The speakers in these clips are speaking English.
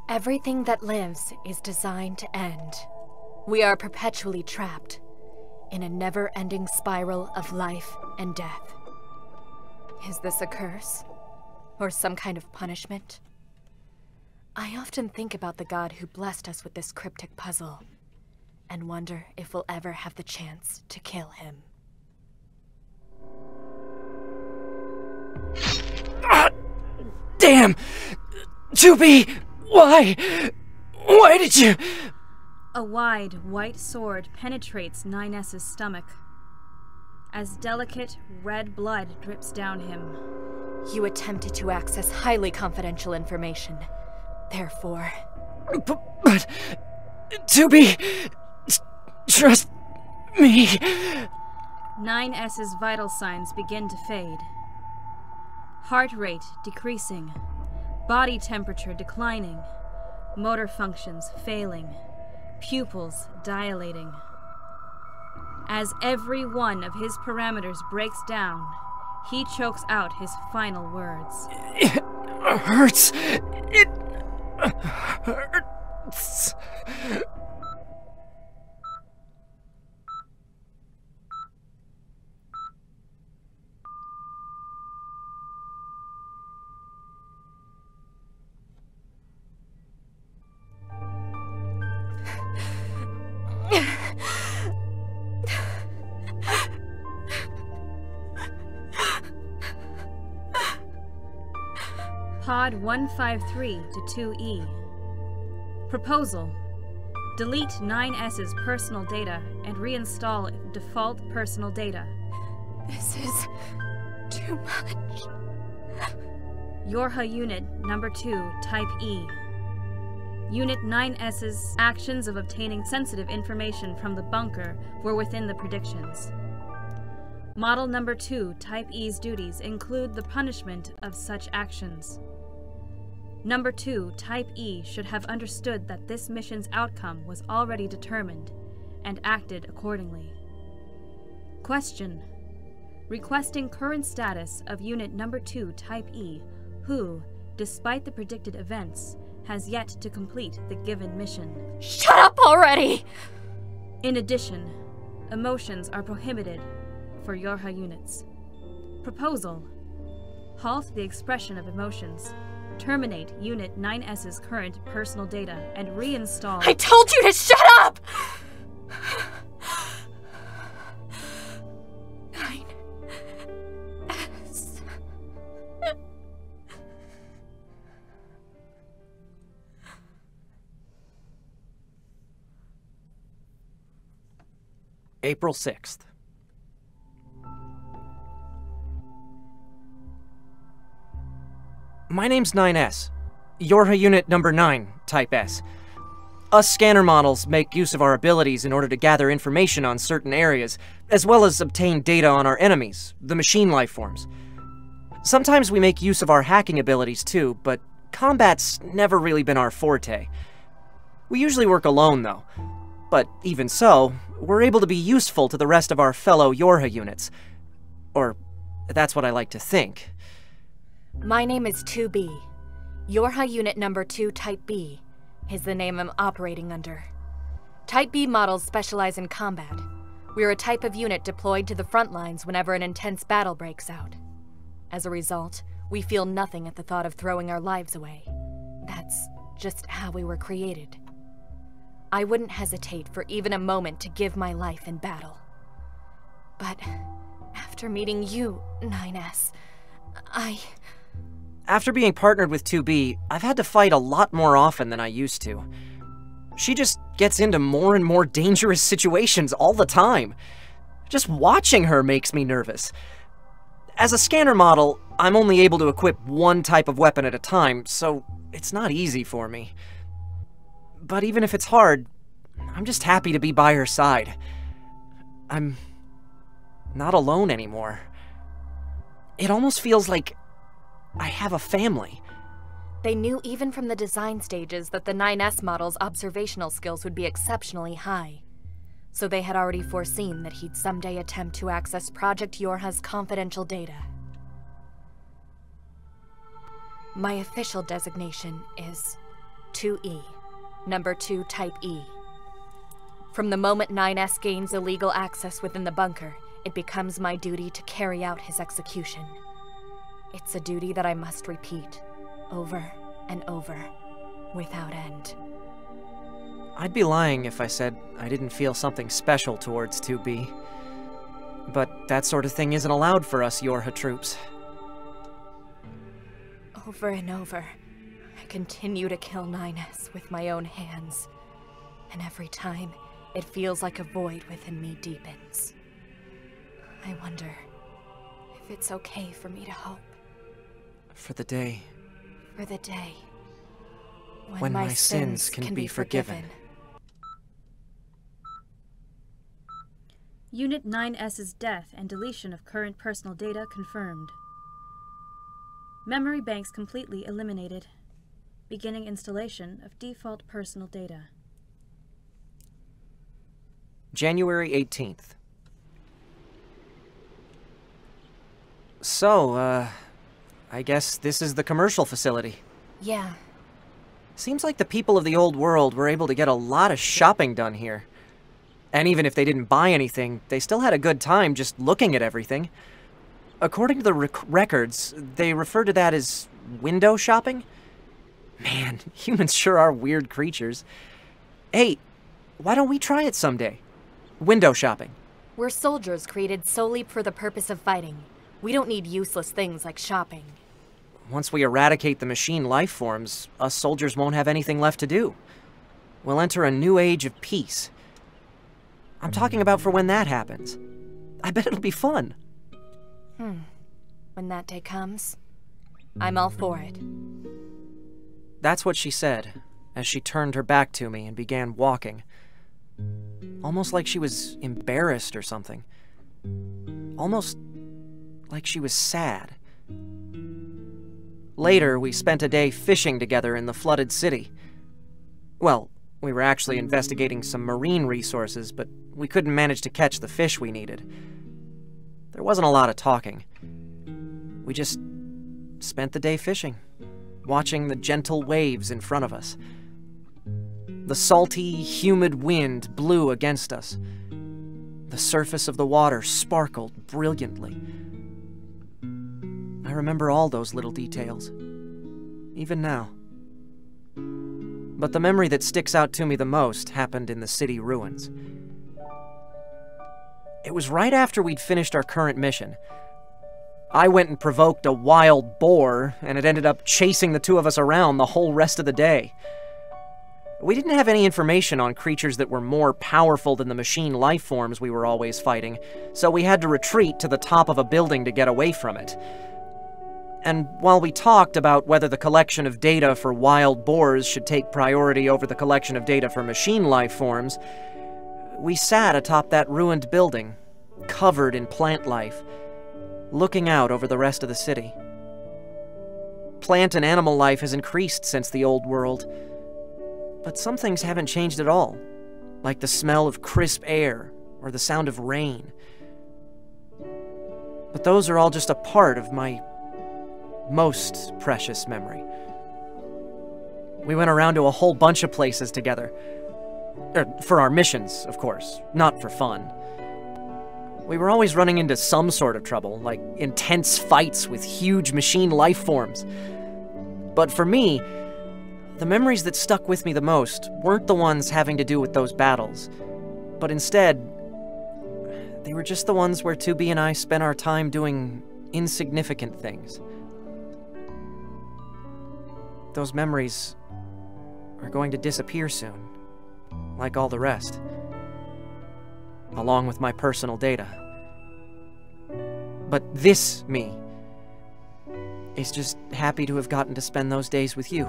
Everything that lives is designed to end. We are perpetually trapped in a never-ending spiral of life and death. Is this a curse? Or some kind of punishment? I often think about the god who blessed us with this cryptic puzzle, and wonder if we'll ever have the chance to kill him. Damn! 2B! Why? Why did you... A wide, white sword penetrates 9S's stomach. As delicate, red blood drips down him. You attempted to access highly confidential information. Therefore... But... 2B... Trust me... 9S's vital signs begin to fade. Heart rate decreasing. Body temperature declining. Motor functions failing. Pupils dilating. As every one of his parameters breaks down, he chokes out his final words. It hurts. It hurts. Pod 153 to 2E. Proposal. Delete 9S's personal data and reinstall default personal data. This is too much. Yorha Unit Number 2, Type E. Unit 9S's actions of obtaining sensitive information from the bunker were within the predictions. Model Number 2, Type E's duties include the punishment of such actions. Number 2, Type E should have understood that this mission's outcome was already determined and acted accordingly. Question. Requesting current status of Unit Number 2, Type E, who, despite the predicted events, has yet to complete the given mission. Shut up already! In addition, emotions are prohibited for Yorha units. Proposal. Halt the expression of emotions. Terminate Unit 9S's current personal data and reinstall... I told you to shut up! 9S... April 6th. My name's 9S. Yorha Unit Number 9, Type S. Us scanner models make use of our abilities in order to gather information on certain areas, as well as obtain data on our enemies, the machine life forms. Sometimes we make use of our hacking abilities too, but combat's never really been our forte. We usually work alone though. But even so, we're able to be useful to the rest of our fellow Yorha units. Or, that's what I like to think. My name is 2B. Yorha Unit Number 2, Type B, is the name I'm operating under. Type B models specialize in combat. We're a type of unit deployed to the front lines whenever an intense battle breaks out. As a result, we feel nothing at the thought of throwing our lives away. That's just how we were created. I wouldn't hesitate for even a moment to give my life in battle. But after meeting you, 9S, After being partnered with 2B, I've had to fight a lot more often than I used to. She just gets into more and more dangerous situations all the time. Just watching her makes me nervous. As a scanner model, I'm only able to equip one type of weapon at a time, so it's not easy for me. But even if it's hard, I'm just happy to be by her side. I'm not alone anymore. It almost feels like I have a family. They knew even from the design stages that the 9S model's observational skills would be exceptionally high. So they had already foreseen that he'd someday attempt to access Project Yorha's confidential data. My official designation is 2E, number 2 type E. From the moment 9S gains illegal access within the bunker, it becomes my duty to carry out his execution. It's a duty that I must repeat, over and over, without end. I'd be lying if I said I didn't feel something special towards 2B. But that sort of thing isn't allowed for us Yorha troops. Over and over, I continue to kill 9S with my own hands. And every time, it feels like a void within me deepens. I wonder if it's okay for me to hope. For the day when my sins can be forgiven. Unit 9S's death and deletion of current personal data confirmed. Memory banks completely eliminated. Beginning installation of default personal data. January 18th. So, I guess this is the commercial facility. Yeah. Seems like the people of the old world were able to get a lot of shopping done here. And even if they didn't buy anything, they still had a good time just looking at everything. According to the records, they refer to that as window shopping? Man, humans sure are weird creatures. Hey, why don't we try it someday? Window shopping. We're soldiers created solely for the purpose of fighting. We don't need useless things like shopping. Once we eradicate the machine life forms, us soldiers won't have anything left to do. We'll enter a new age of peace. I'm talking about for when that happens. I bet it'll be fun. When that day comes, I'm all for it. That's what she said, as she turned her back to me and began walking. Almost like she was embarrassed or something. Almost like she was sad. Later, we spent a day fishing together in the flooded city. Well, we were actually investigating some marine resources, but we couldn't manage to catch the fish we needed. There wasn't a lot of talking. We just spent the day fishing, watching the gentle waves in front of us. The salty, humid wind blew against us. The surface of the water sparkled brilliantly. I remember all those little details, even now. But the memory that sticks out to me the most happened in the city ruins. It was right after we'd finished our current mission. I went and provoked a wild boar, and it ended up chasing the two of us around the whole rest of the day. We didn't have any information on creatures that were more powerful than the machine life forms we were always fighting, so we had to retreat to the top of a building to get away from it. And while we talked about whether the collection of data for wild boars should take priority over the collection of data for machine life forms, we sat atop that ruined building, covered in plant life, looking out over the rest of the city. Plant and animal life has increased since the old world, but some things haven't changed at all, like the smell of crisp air or the sound of rain. But those are all just a part of my most precious memory. We went around to a whole bunch of places together. For our missions, of course, not for fun. We were always running into some sort of trouble, like intense fights with huge machine life forms. But for me, the memories that stuck with me the most weren't the ones having to do with those battles, but instead, they were just the ones where 2B and I spent our time doing insignificant things. Those memories are going to disappear soon, like all the rest, along with my personal data. But this me is just happy to have gotten to spend those days with you.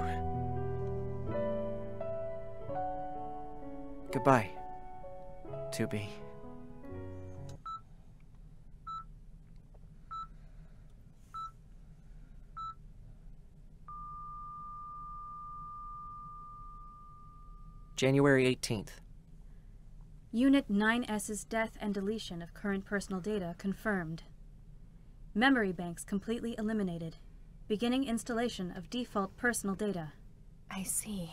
Goodbye, 2B. January 18th. Unit 9S's death and deletion of current personal data confirmed. Memory banks completely eliminated. Beginning installation of default personal data. I see.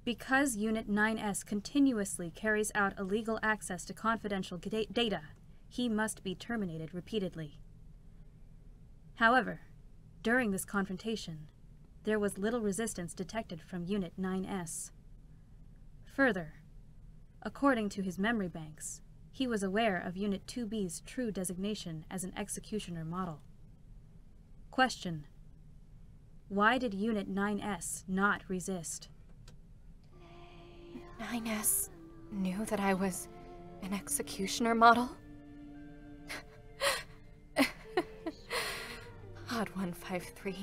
Because Unit 9S continuously carries out illegal access to confidential data, he must be terminated repeatedly. However, during this confrontation, there was little resistance detected from Unit 9S. Further, according to his memory banks, he was aware of Unit 2B's true designation as an executioner model. Question: why did Unit 9S not resist? 9S knew that I was an executioner model? Odd 153,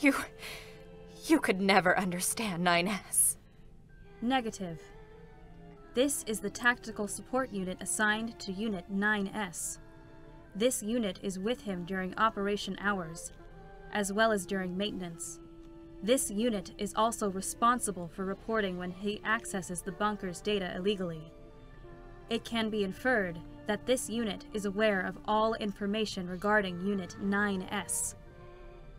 you could never understand 9S. Negative. This is the tactical support unit assigned to Unit 9S. This unit is with him during operation hours, as well as during maintenance. This unit is also responsible for reporting when he accesses the bunker's data illegally. It can be inferred that this unit is aware of all information regarding Unit 9S.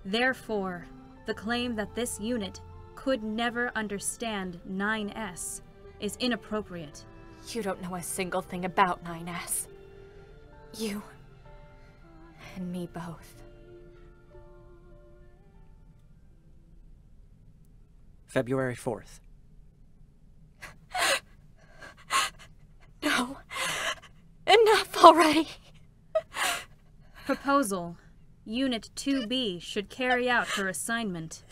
Therefore, the claim that this unit could never understand 9S is inappropriate. You don't know a single thing about 9S. You and me both. February 4th. No. Enough already. Proposal. Unit 2B should carry out her assignment.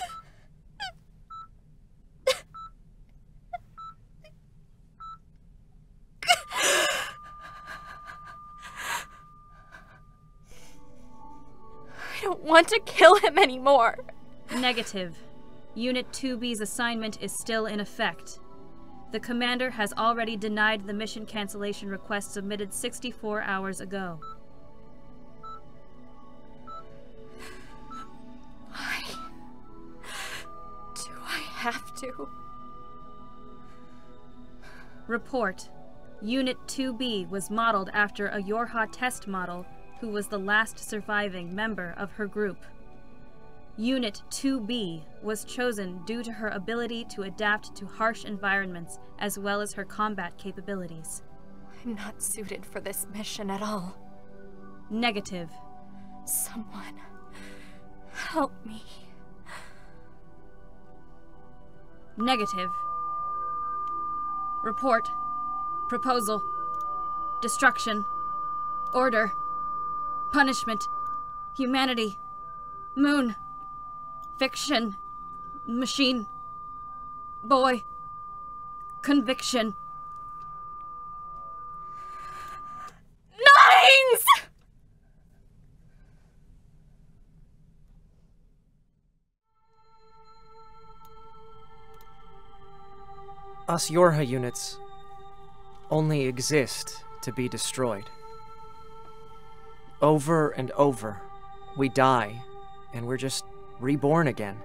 I don't want to kill him anymore. Negative. Unit 2B's assignment is still in effect. The commander has already denied the mission cancellation request submitted 64 hours ago. Why do I have to? Report. Unit 2B was modeled after a Yorha test model who was the last surviving member of her group. Unit 2B was chosen due to her ability to adapt to harsh environments as well as her combat capabilities. I'm not suited for this mission at all. Negative. Someone help me. Negative. Report. Proposal. Destruction. Order. Punishment. Humanity. Moon. Fiction. Machine. Boy. Conviction. Nines! Us Yorha units only exist to be destroyed. Over and over, we die, and we're just reborn again.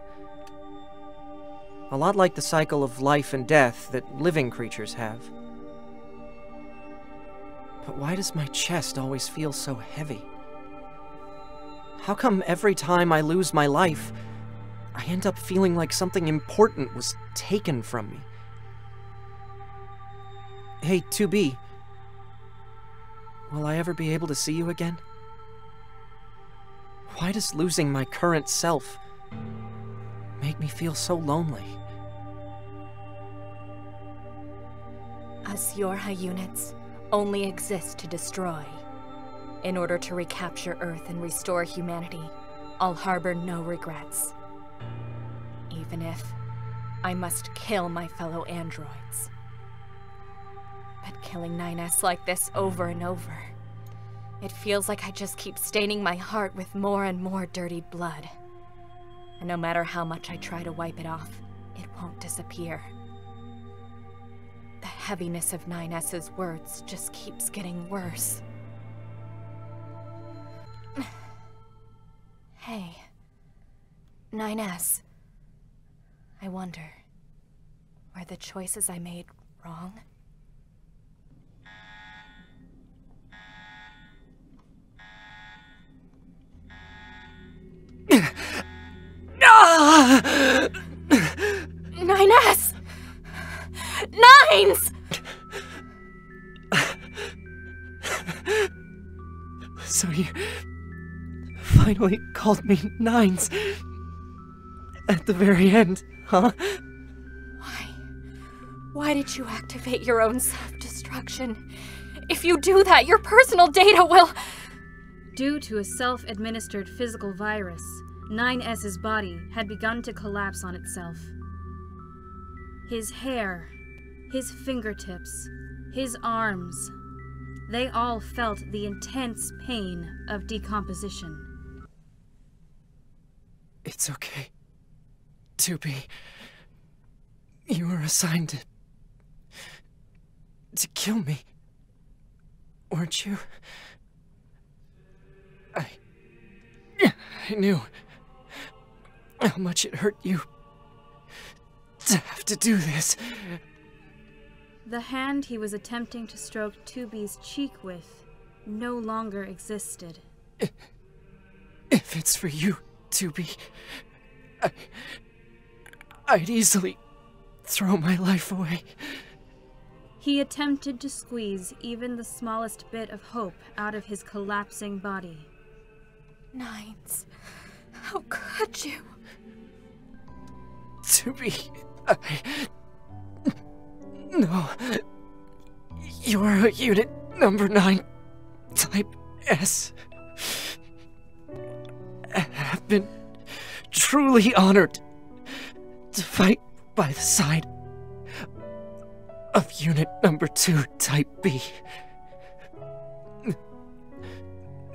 A lot like the cycle of life and death that living creatures have. But why does my chest always feel so heavy? How come every time I lose my life, I end up feeling like something important was taken from me? Hey, 2B. Will I ever be able to see you again? Why does losing my current self make me feel so lonely? Us Yorha units only exist to destroy. In order to recapture Earth and restore humanity, I'll harbor no regrets. Even if I must kill my fellow androids. But killing 9S like this over and over, it feels like I just keep staining my heart with more and more dirty blood. And no matter how much I try to wipe it off, it won't disappear. The heaviness of 9S's words just keeps getting worse. Hey, 9S. I wonder, were the choices I made wrong? Ah! 9S! So you finally called me Nines at the very end, huh? Why did you activate your own self-destruction? If you do that, your personal data will... Due to a self-administered physical virus, 9S's body had begun to collapse on itself. His hair, his fingertips, his arms, they all felt the intense pain of decomposition. It's okay. 2B. You were assigned to kill me, weren't you? I knew how much it hurt you to have to do this. The hand he was attempting to stroke 2B's cheek with no longer existed. If it's for you, 2B, I'd easily throw my life away. He attempted to squeeze even the smallest bit of hope out of his collapsing body. Nines, how could you? 2B, no. You're a unit number 9, type S. I've been truly honored to fight by the side of unit number 2, type B.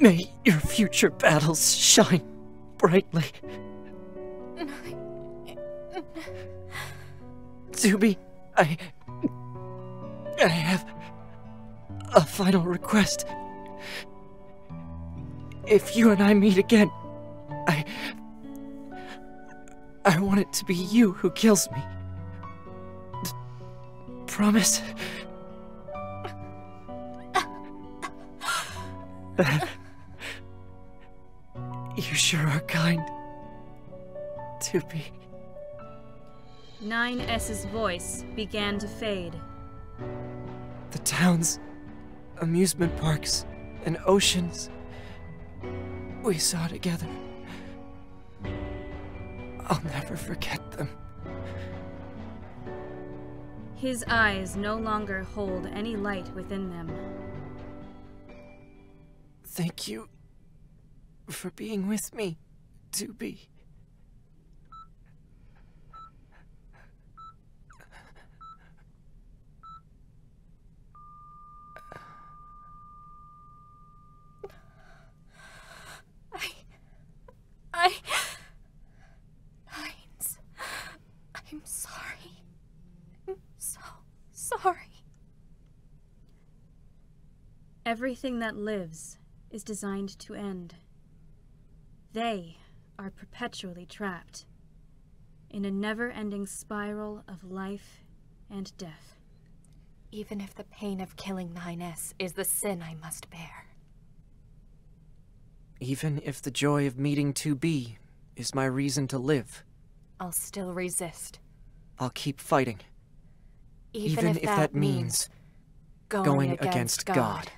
May your future battles shine brightly. 2B, I have a final request. If you and I meet again, I want it to be you who kills me. Promise? You sure are kind, 2B. 9S's voice began to fade. The towns, amusement parks, and oceans we saw together. I'll never forget them. His eyes no longer hold any light within them. Thank you for being with me, 2B. Nines, I'm sorry. I'm so sorry. Everything that lives is designed to end. They are perpetually trapped in a never-ending spiral of life and death. Even if the pain of killing 9S is the sin I must bear. Even if the joy of meeting 2B is my reason to live, I'll still resist. I'll keep fighting. Even if that means going against God.